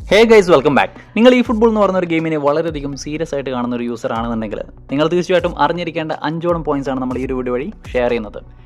Hey guys, welcome back. നിങ്ങൾ ഈ football എന്ന് പറയുന്ന ഒരു ഗെയിമിനെ വളരെയധികം സീരിയസ് ആയിട്ട് കാണുന്ന ഒരു യൂസർ ആണെന്നുണ്ടെങ്കിൽ നിങ്ങൾ തീർച്ചയായിട്ടും അറിഞ്ഞിരിക്കേണ്ട 5 പോയിന്റ്സ് ആണ് നമ്മൾ ഈ ഒരു വീഡിയോ വഴി ഷെയർ ചെയ്യുന്നത്.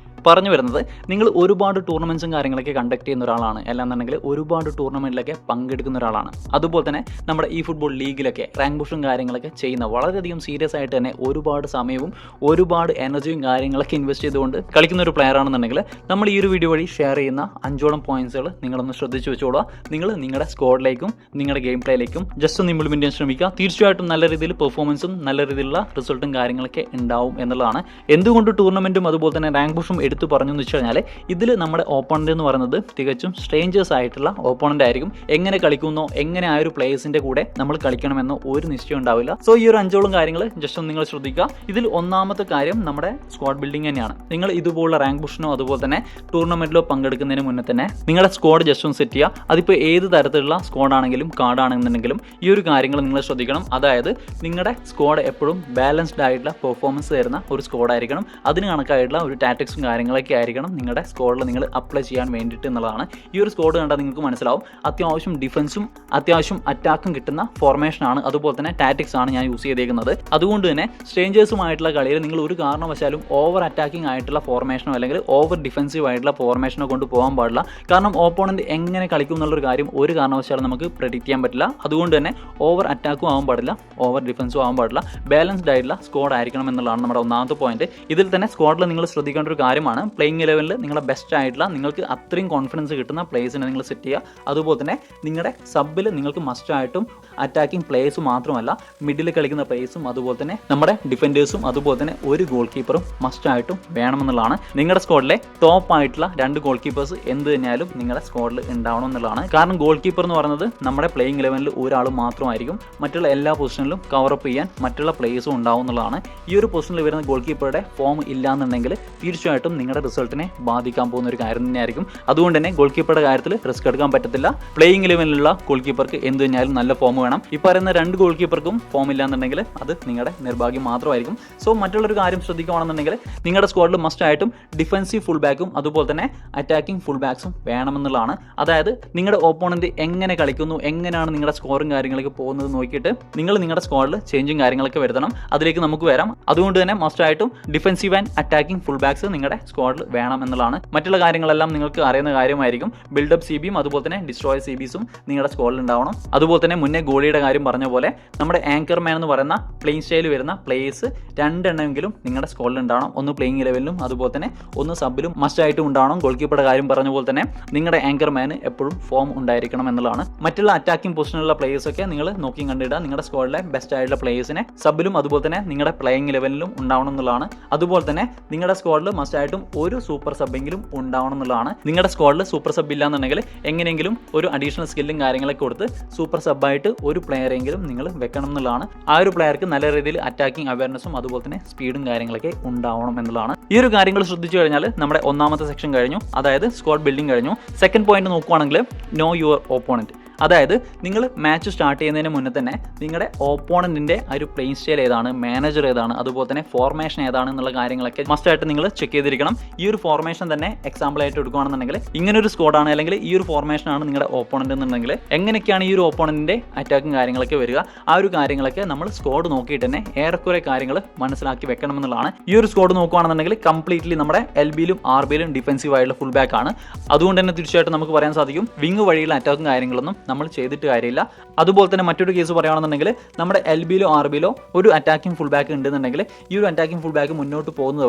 പറഞ്ഞു വരുന്നത്, നിങ്ങൾ ഒരുപാട് ടൂർണമെൻറ്റ്സും കാര്യങ്ങളൊക്കെ കണ്ടക്ട് ചെയ്യുന്ന ഒരാളാണ്, അല്ലാന്നുണ്ടെങ്കിൽ ഒരുപാട് ടൂർണമെൻറ്റിലൊക്കെ പങ്കെടുക്കുന്ന ഒരാളാണ്. അതുപോലെ തന്നെ നമ്മുടെ ഈ ഫുട്ബോൾ ലീഗിലൊക്കെ റാങ്ക് പുഷും കാര്യങ്ങളൊക്കെ ചെയ്യുന്ന വളരെയധികം സീരിയസ് ആയിട്ട് തന്നെ ഒരുപാട് സമയവും ഒരുപാട് എനർജിയും കാര്യങ്ങളൊക്കെ ഇൻവെസ്റ്റ് ചെയ്തുകൊണ്ട് കളിക്കുന്ന ഒരു പ്ലെയർ ആണെന്നുണ്ടെങ്കിൽ നമ്മൾ ഈ ഒരു വീഡിയോ വഴി ഷെയർ ചെയ്യുന്ന 5 പോയിന്റ്സുകൾ നിങ്ങളൊന്ന് ശ്രദ്ധിച്ച് വെച്ചോളുക. നിങ്ങൾ നിങ്ങളുടെ സ്ക്വാഡിലേക്കും നിങ്ങളുടെ ഗെയിം പ്ലേയിലേക്കും ജസ്റ്റ് ഒന്ന് ഇംപ്ലിമെൻറ്റ് ചെയ്യാൻ ശ്രമിക്കുക. തീർച്ചയായിട്ടും നല്ല രീതിയിൽ പെർഫോമൻസും നല്ല രീതിയിലുള്ള റിസൾട്ടും കാര്യങ്ങളൊക്കെ ഉണ്ടാവും എന്നുള്ളതാണ്. എന്തുകൊണ്ട് ടൂർണമെൻറ്റും അതുപോലെ തന്നെ റാങ്ക് പുഷും എടുത്തു പറഞ്ഞു എന്ന് വെച്ച് കഴിഞ്ഞാൽ, ഇതിൽ നമ്മുടെ ഓപ്പോണൻ്റ് എന്ന് പറയുന്നത് തികച്ചും സ്ട്രേഞ്ചേഴ്സ് ആയിട്ടുള്ള ഓപ്പോണൻ്റ് ആയിരിക്കും. എങ്ങനെ കളിക്കുന്നോ, എങ്ങനെ ആ ഒരു പ്ലേയേഴ്സിൻ്റെ കൂടെ നമ്മൾ കളിക്കണമെന്നോ ഒരു നിശ്ചയം ഉണ്ടാവില്ല. സോ ഈ ഒരു 5 കാര്യങ്ങൾ ജസ്റ്റ് ഒന്ന് നിങ്ങൾ ശ്രദ്ധിക്കുക. ഇതിൽ ഒന്നാമത്തെ കാര്യം നമ്മുടെ സ്ക്വാഡ് ബിൽഡിംഗ് തന്നെയാണ്. നിങ്ങൾ ഇതുപോലുള്ള റാങ്ക് പുഷിനോ അതുപോലെ തന്നെ ടൂർണമെൻറ്റിലോ പങ്കെടുക്കുന്നതിന് മുന്നേ തന്നെ നിങ്ങളുടെ സ്ക്വാഡ് ജസ്റ്റ് ഒന്ന് സെറ്റ് ചെയ്യുക. അതിപ്പോൾ ഏത് തരത്തിലുള്ള സ്ക്വാഡ് ആണെങ്കിലും കാർഡാണെന്നുണ്ടെങ്കിലും ഈ ഒരു കാര്യങ്ങൾ നിങ്ങൾ ശ്രദ്ധിക്കണം. അതായത് നിങ്ങളുടെ സ്ക്വാഡ് എപ്പോഴും ബാലൻസ്ഡ് ആയിട്ടുള്ള പെർഫോമൻസ് തരുന്ന ഒരു സ്ക്വാഡ് ആയിരിക്കണം. അതിന് കണക്കായിട്ടുള്ള ഒരു ടാറ്റിക്സും കാര്യങ്ങളൊക്കെ ആയിരിക്കണം നിങ്ങളുടെ സ്ക്വാഡിൽ നിങ്ങൾ അപ്ലൈ ചെയ്യാൻ വേണ്ടിയിട്ട് എന്നുള്ളതാണ്. ഈ ഒരു സ്ക്വാഡ് കണ്ടാൽ നിങ്ങൾക്ക് മനസ്സിലാവും, അത്യാവശ്യം ഡിഫൻസും അത്യാവശ്യം അറ്റാക്കും കിട്ടുന്ന ഫോർമേഷനാണ്, അതുപോലെ തന്നെ ടാറ്റിക്സ് ആണ് ഞാൻ യൂസ് ചെയ്തേക്കുന്നത്. അതുകൊണ്ട് തന്നെ സ്ട്രേഞ്ചേഴ്സുമായിട്ടുള്ള കളിയിൽ നിങ്ങൾ ഒരു കാരണവശാലും ഓവർ അറ്റാക്കിംഗ് ആയിട്ടുള്ള ഫോർമേഷനോ അല്ലെങ്കിൽ ഓവർ ഡിഫൻസീവ് ആയിട്ടുള്ള ഫോർമേഷനോ കൊണ്ട് പോകാൻ പാടില്ല. കാരണം ഓപ്പോണൻറ്റ് എങ്ങനെ കളിക്കും എന്നുള്ളൊരു കാര്യം ഒരു കാരണവശാലും നമുക്ക് പ്രെഡിക്റ്റ് ചെയ്യാൻ പറ്റില്ല. അതുകൊണ്ട് തന്നെ ഓവർ അറ്റാക്കും ആവാൻ പാടില്ല, ഓവർ ഡിഫൻസും ആവാൻ പാടില്ല. ബാലൻസ്ഡ് ആയിട്ടുള്ള സ്ക്വാഡ് ആയിരിക്കണം എന്നുള്ളതാണ് നമ്മുടെ ഒന്നാമത്തെ പോയിന്റ്. ഇതിൽ തന്നെ സ്ക്വാഡിൽ നിങ്ങൾ ശ്രദ്ധിക്കേണ്ട ഒരു കാര്യമാണ്, പ്ലേയിങ് ലെവലിൽ നിങ്ങളുടെ ബെസ്റ്റ് ആയിട്ടുള്ള നിങ്ങൾക്ക് അത്രയും കോൺഫിഡൻസ് കിട്ടുന്ന പ്ലേയേഴ്സിനെ നിങ്ങൾ സെറ്റ് ചെയ്യുക. അതുപോലെ തന്നെ നിങ്ങളുടെ സബിൽ നിങ്ങൾക്ക് മസ്റ്റായിട്ടും അറ്റാക്കിംഗ് പ്ലേയേഴ്സ് മാത്രമല്ല, മിഡിൽ കളിക്കുന്ന പ്ലേയേഴ്സും അതുപോലെ തന്നെ നമ്മുടെ ഡിഫൻഡേഴ്സും അതുപോലെ തന്നെ ഒരു ഗോൾ കീപ്പറും മസ്റ്റായിട്ടും വേണമെന്നുള്ളതാണ്. നിങ്ങളുടെ സ്ക്വാഡിലെ ടോപ്പ് ആയിട്ടുള്ള 2 ഗോൾ കീപ്പേഴ്സ് എന്ത് തന്നെയാലും നിങ്ങളുടെ സ്ക്വാഡിൽ ഉണ്ടാവണം എന്നുള്ളതാണ്. കാരണം ഗോൾ കീപ്പർ എന്ന് പറയുന്നത് നമ്മുടെ പ്ലേയിങ് ലെവലിൽ ഒരാൾ മാത്രമായിരിക്കും. മറ്റുള്ള എല്ലാ പൊസിഷനിലും കവറപ്പ് ചെയ്യാൻ മറ്റുള്ള പ്ലേയേഴ്സും ഉണ്ടാവും എന്നുള്ളതാണ്. ഈ ഒരു പൊസിഷനിൽ വരുന്ന ഗോൾ കീപ്പറുടെ ഫോം ഇല്ലാന്നുണ്ടെങ്കിൽ തീർച്ചയായിട്ടും നിങ്ങളുടെ റിസൾട്ടിനെ ബാധിക്കാൻ പോകുന്ന ഒരു കാര്യം തന്നെയായിരിക്കും. അതുകൊണ്ട് തന്നെ ഗോൾ കീപ്പറുടെ കാര്യത്തിൽ റിസ്ക് എടുക്കാൻ പറ്റത്തില്ല. പ്ലേയിങ് ലെവലിലുള്ള ഗോൾ കീപ്പർക്ക് എന്ത് തന്നെയാലും നല്ല ഫോം വേണം. ഈ പറയുന്ന 2 ഗോൾ കീപ്പർക്കും ഫോം ഇല്ലാന്നുണ്ടെങ്കിൽ അത് നിങ്ങളുടെ നിർഭാഗ്യം മാത്രമായിരിക്കും. സോ മറ്റുള്ളൊരു കാര്യം ശ്രദ്ധിക്കുകയാണെന്നുണ്ടെങ്കിൽ നിങ്ങളുടെ സ്ക്വാഡിൽ മസ്റ്റ് ആയിട്ടും ഡിഫൻസീവ് ഫുൾ ബാക്കും അതുപോലെ തന്നെ അറ്റാക്കിംഗ് ഫുൾ ബാക്സും വേണമെന്നുള്ളതാണ്. അതായത് നിങ്ങളുടെ ഓപ്പോണന്റ് എങ്ങനെ കളിക്കുന്നു, എങ്ങനെയാണ് നിങ്ങളുടെ സ്കോറും കാര്യങ്ങളൊക്കെ പോകുന്നത് നോക്കിയിട്ട് നിങ്ങൾ നിങ്ങളുടെ സ്ക്വാഡിൽ ചേഞ്ചും കാര്യങ്ങളൊക്കെ വരുത്തണം. അതിലേക്ക് നമുക്ക് വരാം. അതുകൊണ്ട് തന്നെ മസ്റ്റ് ആയിട്ടും defensive and attacking full backs നിങ്ങളുടെ സ്ക്വാഡിൽ വേണം എന്നുള്ളതാണ്. മറ്റുള്ള കാര്യങ്ങളെല്ലാം നിങ്ങൾക്ക് അറിയുന്ന കാര്യമായിരിക്കും. ബിൽഡപ്പ് സി ബിയും അതുപോലെ തന്നെ ഡിസ്ട്രോയ് സി ബിസും നിങ്ങളുടെ സ്ക്വാഡിൽ ഉണ്ടാവണം. അതുപോലെ തന്നെ മുന്നേ ഗോളിയുടെ കാര്യം പറഞ്ഞ പോലെ നമ്മുടെ ആങ്കർ മാൻ എന്ന് പറയുന്ന പ്ലേയിങ് സ്റ്റൈൽ വരുന്ന പ്ലേയേഴ്സ് 2 എണ്ണമെങ്കിലും നിങ്ങളുടെ സ്ക്വാഡിൽ ഉണ്ടാവണം. ഒന്ന് പ്ലേയിങ് ലെവലിലും അതുപോലെ തന്നെ ഒന്ന് സബിലും മസ്റ്റ് ആയിട്ടും ഉണ്ടാവണം. ഗോൾ കീപ്പറുടെ കാര്യം പറഞ്ഞ പോലെ തന്നെ നിങ്ങളുടെ ആങ്കർ മാന് എപ്പോഴും ഫോം ഉണ്ടായിരിക്കണം എന്നുള്ളതാണ്. മറ്റുള്ള അറ്റാക്കിംഗ് പൊസിഷനിലുള്ള പ്ലേയേഴ്സൊക്കെ നിങ്ങൾ നോക്കി കണ്ടിടുക. നിങ്ങളുടെ സ്ക്വാഡിലെ ബെസ്റ്റ് ആയിട്ടുള്ള പ്ലേയേഴ്സിനെ സബിലും അതുപോലെ തന്നെ നിങ്ങളുടെ പ്ലേയിങ് ലെവലിലും ഉണ്ടാവണം എന്നുള്ളതാണ്. അതുപോലെ തന്നെ നിങ്ങളുടെ സ്ക്വാഡിൽ മസ്റ്റ് ആയിട്ടും ഒരു സൂപ്പർ സബെങ്കിലും ഉണ്ടാവണം എന്നുള്ളതാണ്. നിങ്ങളുടെ സ്ക്വാഡിൽ സൂപ്പർ സബ് ഇല്ലാന്നുണ്ടെങ്കിൽ എങ്ങനെയെങ്കിലും ഒരു അഡീഷണൽ സ്കില്ലും കാര്യങ്ങളൊക്കെ കൊടുത്ത് സൂപ്പർ സബ്ബായിട്ട് ഒരു പ്ലെയറെങ്കിലും നിങ്ങൾ വെക്കണം എന്നുള്ളതാണ്. ആ ഒരു പ്ലെയർക്ക് നല്ല രീതിയിൽ അറ്റാക്കിംഗ് അവയർനെസ്സും അതുപോലെ തന്നെ സ്പീഡും കാര്യങ്ങളൊക്കെ ഉണ്ടാവണം എന്നുള്ളതാണ്. ഈ ഒരു കാര്യങ്ങൾ ശ്രദ്ധിച്ചു കഴിഞ്ഞാൽ നമ്മുടെ ഒന്നാമത്തെ സെക്ഷൻ കഴിഞ്ഞു, അതായത് സ്ക്വാഡ് ബിൽഡിംഗ് കഴിഞ്ഞു. സെക്കൻഡ് പോയിന്റ് നോക്കുവാണെങ്കിൽ നോ യുവർ ഓപ്പോണന്റ്. അതായത് നിങ്ങൾ മാച്ച് സ്റ്റാർട്ട് ചെയ്യുന്നതിന് മുന്നേ തന്നെ നിങ്ങളുടെ ഓപ്പോണൻറ്റിൻ്റെ ആ ഒരു പ്ലേയിങ് സ്റ്റൈൽ ഏതാണ്, മാനേജർ ഏതാണ്, അതുപോലെ തന്നെ ഫോർമേഷൻ ഏതാണ് എന്നുള്ള കാര്യങ്ങളൊക്കെ മസ്റ്റായിട്ട് നിങ്ങൾ ചെക്ക് ചെയ്തിരിക്കണം. ഈ ഒരു ഫോർമേഷൻ തന്നെ എക്സാമ്പിൾ ആയിട്ട് എടുക്കുകയാണെന്നുണ്ടെങ്കിൽ ഇങ്ങനൊരു സ്ക്വാഡാണ് അല്ലെങ്കിൽ ഈ ഒരു ഫോർമേഷനാണ് നിങ്ങളുടെ ഓപ്പോണൻ്റ് എന്നുണ്ടെങ്കിൽ എങ്ങനെയൊക്കെയാണ് ഈ ഒരു ഓപ്പോണൻറ്റിൻ്റെ അറ്റാക്കും കാര്യങ്ങളൊക്കെ വരിക, ആ ഒരു കാര്യങ്ങളൊക്കെ നമ്മൾ സ്ക്വാഡ് നോക്കിയിട്ട് തന്നെ ഏറെക്കുറെ കാര്യങ്ങൾ മനസ്സിലാക്കി വെക്കണം എന്നുള്ളതാണ്. ഈ ഒരു സ്ക്വാഡ് നോക്കുകയാണെന്നുണ്ടെങ്കിൽ കംപ്ലീറ്റ്ലി നമ്മുടെ LB-ലും RB-ലും ഡിഫൻസീവ് ആയിട്ടുള്ള ഫുൾ ബാക്ക് ആണ്. അതുകൊണ്ട് തന്നെ തീർച്ചയായിട്ടും നമുക്ക് പറയാൻ സാധിക്കും വിങ് വഴിയുള്ള അറ്റാക്കും കാര്യങ്ങളൊന്നും നമ്മൾ ചെയ്തിട്ട് കാര്യമില്ല. അതുപോലെ തന്നെ മറ്റൊരു കേസ് പറയുകയാണെന്നുണ്ടെങ്കിൽ നമ്മുടെ LB-ലോ RB-ലോ ഒരു അറ്റാക്കിംഗ് ഫുൾ ബാക്ക് ഉണ്ടെന്നുണ്ടെങ്കിൽ ഈ ഒരു അറ്റാക്കിംഗ് ഫുൾ ബാക്ക് മുന്നോട്ട് പോകുന്നത്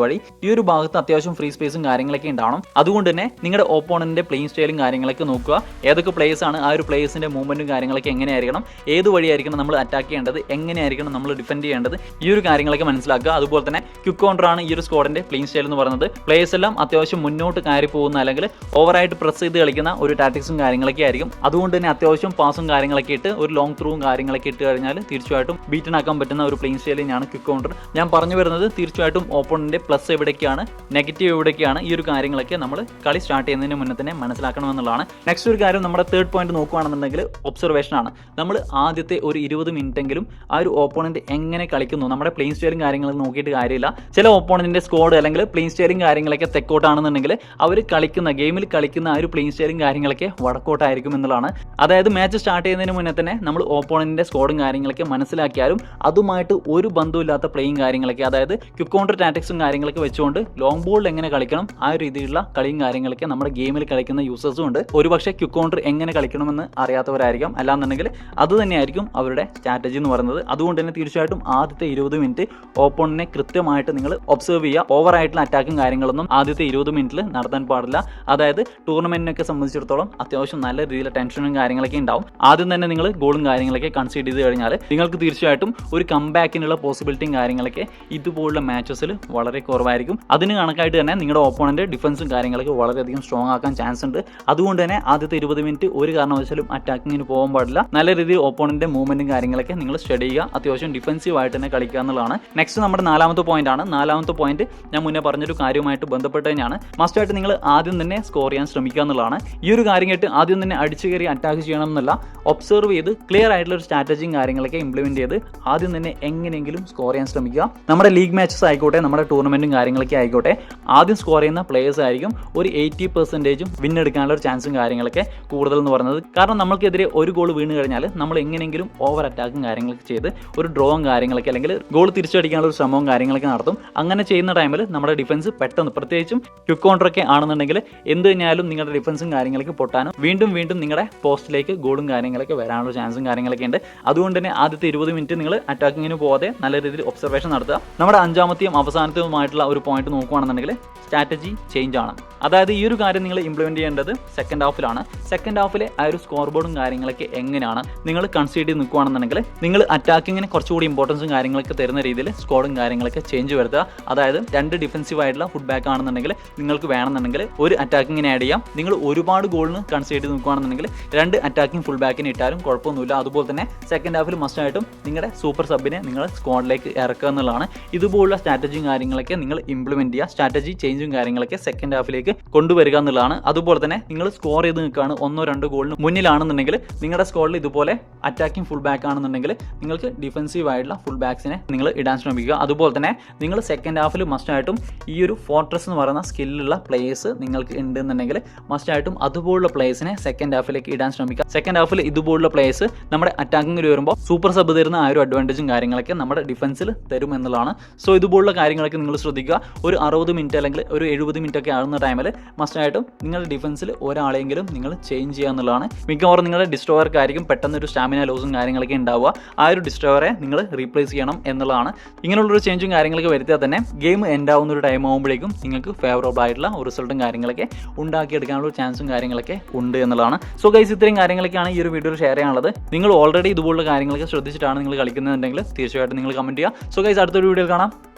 വഴി ഈ ഒരു ഭാഗത്ത് അത്യാവശ്യം ഫ്രീ സ്പേസും കാര്യങ്ങളൊക്കെ ഉണ്ടാവണം. അതുകൊണ്ട് തന്നെ നിങ്ങളുടെ ഓപ്പോണന്റിന്റെ പ്ലേയിങ് സ്റ്റൈലും കാര്യങ്ങളൊക്കെ നോക്കുക. ഏതൊക്കെ പ്ലേയേഴ്സ് ആണ്, ആ ഒരു പ്ലേയേഴ്സിന്റെ മൂവ്മെന്റും കാര്യങ്ങളൊക്കെ എങ്ങനെയായിരിക്കണം, ഏത് വഴിയായിരിക്കണം നമ്മൾ അറ്റാക്ക് ചെയ്യേണ്ടത്, എങ്ങനെയായിരിക്കണം നമ്മൾ ഡിഫെൻഡ് ചെയ്യേണ്ടത്, ഈ ഒരു കാര്യങ്ങളൊക്കെ മനസ്സിലാക്കുക. അതുപോലെ തന്നെ ക്വിക്ക് കൗണ്ടർ ആണ് ഈ ഒരു സ്ക്വാഡിന്റെ പ്ലേയിങ് സ്റ്റൈൽ എന്ന് പറയുന്നത്. പ്ലേയേഴ്സ് എല്ലാം അത്യാവശ്യം മുന്നോട്ട് കയറി പോകുന്ന അല്ലെങ്കിൽ ഓവറായിട്ട് പ്രസ് ചെയ്ത് കളിക്കുന്ന ഒരു ടാറ്റിക്സും കാര്യങ്ങളൊക്കെ ആയിരിക്കും. അതുകൊണ്ട് തന്നെ അത്യാവശ്യം പാസും കാര്യങ്ങളൊക്കെ ഇട്ട് ഒരു ലോങ് ത്രൂവും കാര്യങ്ങളൊക്കെ ഇട്ട് കഴിഞ്ഞാൽ തീർച്ചയായിട്ടും ബീറ്റൻ ആക്കാൻ പറ്റുന്ന ഒരു പ്ലേയിങ് സ്റ്റൈൽ തന്നെയാണ് ക്വിക്ക് കൗണ്ടർ. ഞാൻ പറഞ്ഞു വരുന്നത് തീർച്ചയായിട്ടും ഓപ്പോണന്റിന്റെ പ്ലസ് എവിടേക്കാണ്, നെഗറ്റീവ് എവിടേക്കാണ്, ഈ ഒരു കാര്യങ്ങളൊക്കെ നമ്മൾ കളി സ്റ്റാർട്ട് ചെയ്യുന്നതിന് മുന്നേ തന്നെ മനസ്സിലാക്കണമെന്നുള്ളതാണ്. നെക്സ്റ്റ് ഒരു കാര്യം നമ്മുടെ തേർഡ് പോയിന്റ് നോക്കുകയാണെന്നുണ്ടെങ്കിൽ ഒബ്സർവേഷൻ ആണ്. നമ്മൾ ആദ്യത്തെ ഒരു 20 മിനിറ്റെങ്കിലും ആ ഒരു ഓപ്പോണന്റ് എങ്ങനെ കളിക്കുന്നു, നമ്മുടെ പ്ലേയിങ് സ്റ്റൈലും കാര്യങ്ങളും നോക്കിയിട്ട് കാര്യമില്ല. ചില ഓപ്പോണന്റിന്റെ സ്ക്വാഡ് അല്ലെങ്കിൽ പ്ലേയിങ് സ്റ്റൈലും കാര്യങ്ങളൊക്കെ തെക്കോട്ടാണെന്നുണ്ടെങ്കിൽ അവർ കളിക്കുന്ന ഗെയിമിൽ കളിക്കുന്ന ആ ഒരു പ്ലേയിങ് സ്റ്റൈലും കാര്യങ്ങളൊക്കെ വടക്കോട്ടായിരിക്കും എന്നുള്ളതാണ്. അതായത് അതായത് മാച്ച് സ്റ്റാർട്ട് ചെയ്യുന്നതിന് മുന്നേ തന്നെ നമ്മൾ ഓപ്പോണന്റിന്റെ സ്കോഡും കാര്യങ്ങളൊക്കെ മനസ്സിലാക്കിയാലും അതുമായിട്ട് ഒരു ബന്ധമില്ലാത്ത പ്ലേയും കാര്യങ്ങളൊക്കെ, അതായത് ക്വിക്ക് കൗണ്ടർ ടാറ്റിക്സും കാര്യങ്ങളൊക്കെ വെച്ചുകൊണ്ട് ലോങ് ബോളിൽ എങ്ങനെ കളിക്കണം ആ ഒരു രീതിയിലുള്ള കളിയും കാര്യങ്ങളൊക്കെ നമ്മുടെ ഗെയിമിൽ കളിക്കുന്ന യൂസേഴ്സും ഉണ്ട്. ഒരുപക്ഷെ ക്വിക്ക് കൗണ്ടർ എങ്ങനെ കളിക്കണമെന്ന് അറിയാത്തവരായിരിക്കും, അല്ലാന്നുണ്ടെങ്കിൽ അത് തന്നെയായിരിക്കും അവരുടെ സ്ട്രാറ്റജി എന്ന് പറയുന്നത്. അതുകൊണ്ട് തന്നെ തീർച്ചയായിട്ടും ആദ്യത്തെ 20 മിനിറ്റ് ഓപ്പോണന്റിനെ കൃത്യമായിട്ട് നിങ്ങൾ ഒബ്സർവ് ചെയ്യുക. ഓവറായിട്ടുള്ള അറ്റാക്കും കാര്യങ്ങളൊന്നും ആദ്യത്തെ 20 മിനിറ്റിൽ നടത്താൻ പാടില്ല. അതായത് ടൂർണമെന്റിനൊക്കെ സംബന്ധിച്ചിടത്തോളം അത്യാവശ്യം നല്ല രീതിയിലുള്ള ടെൻഷനും കാര്യങ്ങളൊക്കെ ഉണ്ടാവും. ആദ്യം തന്നെ നിങ്ങൾ ഗോളും കാര്യങ്ങളൊക്കെ കൺസീഡ് ചെയ്ത് കഴിഞ്ഞാൽ നിങ്ങൾക്ക് തീർച്ചയായിട്ടും ഒരു കംബാക്കിനുള്ള പോസിബിലിറ്റിയും കാര്യങ്ങളൊക്കെ ഇതുപോലുള്ള മാച്ചസിൽ വളരെ കുറവായിരിക്കും. അതിന് കണക്കായിട്ട് തന്നെ നിങ്ങളുടെ ഓപ്പോണന്റ് ഡിഫൻസും കാര്യങ്ങളൊക്കെ വളരെയധികം സ്ട്രോങ് ആക്കാൻ ചാൻസ് ഉണ്ട്. അതുകൊണ്ട് തന്നെ ആദ്യത്തെ 20 മിനിറ്റ് ഒരു കാരണവശാലും അറ്റാക്കിങ്ങിന് പോകാൻ പാടില്ല. നല്ല രീതിയിൽ ഓപ്പോണന്റിന്റെ മൂവ്മെന്റും കാര്യങ്ങളൊക്കെ നിങ്ങൾ സ്റ്റഡി ചെയ്യുക. അത്യാവശ്യം ഡിഫൻസീവ് ആയിട്ട് തന്നെ കളിക്കുക എന്നുള്ളതാണ്. നെക്സ്റ്റ് നമ്മുടെ നാലാമത്തെ പോയിന്റ് ആണ്. നാലാമത്തെ പോയിന്റ് ഞാൻ മുന്നേ പറഞ്ഞൊരു കാര്യവുമായിട്ട് ബന്ധപ്പെട്ട് തന്നെയാണ്. മസ്റ്റായിട്ട് നിങ്ങൾ ആദ്യം തന്നെ സ്കോർ ചെയ്യാൻ ശ്രമിക്കുക എന്നുള്ളതാണ്. ഈ ഒരു കാര്യം കേട്ട് ആദ്യം തന്നെ അടിച്ചു കയറി അറ്റാക്ക് ചെയ്യണം എന്നല്ല, ഒബ്സർവ് ചെയ്ത് ക്ലിയർ ആയിട്ടുള്ള ഒരു സ്ട്രാറ്റജിയും കാര്യങ്ങളൊക്കെ ഇംപ്ലിമെന്റ് ചെയ്ത് ആദ്യം തന്നെ എങ്ങനെയെങ്കിലും സ്കോർ ചെയ്യാൻ ശ്രമിക്കുക. നമ്മുടെ ലീഗ് മാച്ചസ് ആയിക്കോട്ടെ, നമ്മുടെ ടൂർണമെന്റും കാര്യങ്ങളൊക്കെ ആയിക്കോട്ടെ, ആദ്യം സ്കോർ ചെയ്യുന്ന പ്ലേയേഴ്സ് ആയിരിക്കും ഒരു 80% വിൻ എടുക്കാനുള്ള ഒരു ചാൻസും കാര്യങ്ങളൊക്കെ കൂടുതൽ എന്ന് പറയുന്നത്. കാരണം നമ്മൾക്കെതിരെ ഒരു ഗോൾ വീണ് കഴിഞ്ഞാൽ നമ്മൾ എങ്ങനെയെങ്കിലും ഓവർ അറ്റാക്കും കാര്യങ്ങളൊക്കെ ചെയ്ത് ഒരു ഡ്രോവും കാര്യങ്ങളൊക്കെ അല്ലെങ്കിൽ ഗോൾ തിരിച്ചടിക്കാനുള്ള ഒരു ശ്രമവും കാര്യങ്ങളൊക്കെ നടത്തും. അങ്ങനെ ചെയ്യുന്ന ടൈമിൽ നമ്മുടെ ഡിഫൻസ് പെട്ടെന്ന്, പ്രത്യേകിച്ചും ക്വിക്ക് കൗണ്ടറൊക്കെ ആണെന്നുണ്ടെങ്കിൽ എന്ത് കഴിഞ്ഞാലും നിങ്ങളുടെ ഡിഫൻസും കാര്യങ്ങളൊക്കെ പൊട്ടാനും വീണ്ടും നിങ്ങളുടെ പോസ്റ്റിലേക്ക് ഗോളും കാര്യങ്ങളൊക്കെ വരാനുള്ള ചാൻസും കാര്യങ്ങളൊക്കെ ഉണ്ട്. അതുകൊണ്ട് തന്നെ ആദ്യത്തെ 20 മിനിറ്റ് നിങ്ങൾ അറ്റാക്കിങ്ങിന് പോകാതെ നല്ല രീതിയിൽ ഒബ്സർവേഷൻ നടത്തുക. നമ്മുടെ അഞ്ചാമത്തെയും അവസാനത്തെയുമായിട്ടുള്ള ഒരു പോയിന്റ് നോക്കുകയാണെന്നുണ്ടെങ്കിൽ സ്ട്രാറ്റജി ചേഞ്ച് ആണ്. അതായത് ഈ ഒരു കാര്യം നിങ്ങൾ ഇംപ്ലിമെന്റ് ചെയ്യേണ്ടത് സെക്കൻഡ് ഹാഫിലാണ്. സെക്കൻഡ് ഹാഫിലെ ആ ഒരു സ്കോർ ബോർഡും കാര്യങ്ങളൊക്കെ എങ്ങനെയാണ് നിങ്ങൾ കൺസിഡർ ചെയ്ത് നിൽക്കുകയാണെന്നുണ്ടെങ്കിൽ നിങ്ങൾ അറ്റാക്കിങ്ങിന് കുറച്ചുകൂടി ഇമ്പോർട്ടൻസും കാര്യങ്ങളൊക്കെ തരുന്ന രീതിയിൽ സ്കോഡും കാര്യങ്ങളൊക്കെ ചേഞ്ച് വരുത്തുക. അതായത് 2 ഡിഫൻസീവ് ആയിട്ടുള്ള ഫുഡ് ബാക്ക് ആണെന്നുണ്ടെങ്കിൽ നിങ്ങൾക്ക് വേണമെന്നുണ്ടെങ്കിൽ ഒരു അറ്റാക്കിങ്ങിന് ആഡ് ചെയ്യാം. നിങ്ങൾ ഒരുപാട് ഗോളിന് കൺസിഡർ ചെയ്ത് നിൽക്കുകയാണെന്നുണ്ടെങ്കിൽ 2 അറ്റാക്കിംഗ് ഫുൾ ബാക്കിന് ഇട്ടാലും കുഴപ്പമൊന്നുമില്ല. അതുപോലെ തന്നെ സെക്കൻഡ് ഹാഫിൽ മസ്റ്റായിട്ടും നിങ്ങളുടെ സൂപ്പർ സബിനെ നിങ്ങൾ സ്ക്വാഡിലേക്ക് ഇറക്കുക എന്നുള്ളതാണ്. ഇതുപോലുള്ള സ്ട്രാറ്റജിയും കാര്യങ്ങളൊക്കെ നിങ്ങൾ ഇംപ്ലിമെന്റ് ചെയ്യുക. സ്ട്രാറ്റജി ചേഞ്ചും കാര്യങ്ങളൊക്കെ സെക്കൻഡ് ഹാഫിലേക്ക് കൊണ്ടുവരിക എന്നുള്ളതാണ്. അതുപോലെ തന്നെ നിങ്ങൾ സ്കോർ ചെയ്ത് നിൽക്കുകയാണ് 1-2 ഗോളിന് മുന്നിലാണെന്നുണ്ടെങ്കിൽ നിങ്ങളുടെ സ്ക്വാഡിൽ ഇതുപോലെ അറ്റാക്കിംഗ് ഫുൾ ബാക്ക് ആണെന്നുണ്ടെങ്കിൽ നിങ്ങൾക്ക് ഡിഫൻസീവ് ആയിട്ടുള്ള ഫുൾ ബാക്സിനെ നിങ്ങൾ ഇടാൻ ശ്രമിക്കുക. അതുപോലെ തന്നെ നിങ്ങൾ സെക്കൻഡ് ഹാഫിൽ മസ്റ്റായിട്ടും ഈ ഒരു ഫോർട്രസ് എന്ന് പറയുന്ന സ്കില്ലുള്ള പ്ലേയേഴ്സ് നിങ്ങൾക്ക് ഉണ്ടെന്നുണ്ടെങ്കിൽ മസ്റ്റായിട്ടും അതുപോലുള്ള പ്ലേയേഴ്സിനെ സെക്കൻഡ് ഹാഫിലേക്ക് ഇടാൻ ശ്രമിക്കുക. സെക്കൻഡ് ഹാഫിൽ ഇതുപോലുള്ള പ്ലേയേഴ്സ് നമ്മുടെ അറ്റാക്കിങ്ങിൽ വരുമ്പോൾ സൂപ്പർ സബ് തരുന്ന ആ ഒരു അഡ്വാൻറ്റേജും കാര്യങ്ങളൊക്കെ നമ്മുടെ ഡിഫൻസിൽ തരും എന്നുള്ളതാണ്. സോ ഇതുപോലുള്ള കാര്യങ്ങളൊക്കെ നിങ്ങൾ ശ്രദ്ധിക്കുക. ഒരു 60 മിനിറ്റ് അല്ലെങ്കിൽ ഒരു 70 മിനിറ്റ് ഒക്കെ ആകുന്ന ടൈമിൽ മസ്റ്റായിട്ടും നിങ്ങളുടെ ഡിഫൻസിൽ ഒരാളെങ്കിലും നിങ്ങൾ ചേഞ്ച് ചെയ്യുക എന്നുള്ളതാണ്. മിക്കവാറും നിങ്ങളുടെ ഡിസ്ട്രോയർക്കായിരിക്കും പെട്ടെന്ന് ഒരു സ്റ്റാമിന ലോസും കാര്യങ്ങളൊക്കെ ഉണ്ടാവുക. ആ ഒരു ഡിസ്ട്രോയറെ നിങ്ങൾ റീപ്ലേസ് ചെയ്യണം എന്നുള്ളതാണ്. ഇങ്ങനെയുള്ളൊരു ചേഞ്ചും കാര്യങ്ങളൊക്കെ വരുത്തിയാൽ തന്നെ ഗെയിം എൻഡ് ആവുന്ന ഒരു ടൈം ആകുമ്പോഴേക്കും നിങ്ങൾക്ക് ഫേവറബിൾ ആയിട്ടുള്ള ഒരു റിസൾട്ടും കാര്യങ്ങളൊക്കെ ഉണ്ടാക്കിയെടുക്കാനുള്ള ഒരു ചാൻസും കാര്യങ്ങളൊക്കെ ഉണ്ട് എന്നുള്ളതാണ്. സോ ഗൈസ്, ഇത്രയും കാര്യങ്ങളൊക്കെയാണ് ഈ ഒരു വീഡിയോയിൽ ഷെയർ ചെയ്യാനുള്ളത്. നിങ്ങൾ ഓൾറെഡി ഇതുപോലുള്ള കാര്യങ്ങളൊക്കെ ശ്രദ്ധിച്ചിട്ടാണ് നിങ്ങൾ കളിക്കുന്നതെങ്കിൽ തീർച്ചയായിട്ടും നിങ്ങൾ കമന്റ് ചെയ്യുക. സോ ഗൈസ്, അടുത്തൊരു വീഡിയോയിൽ കാണാം.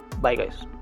Bye guys.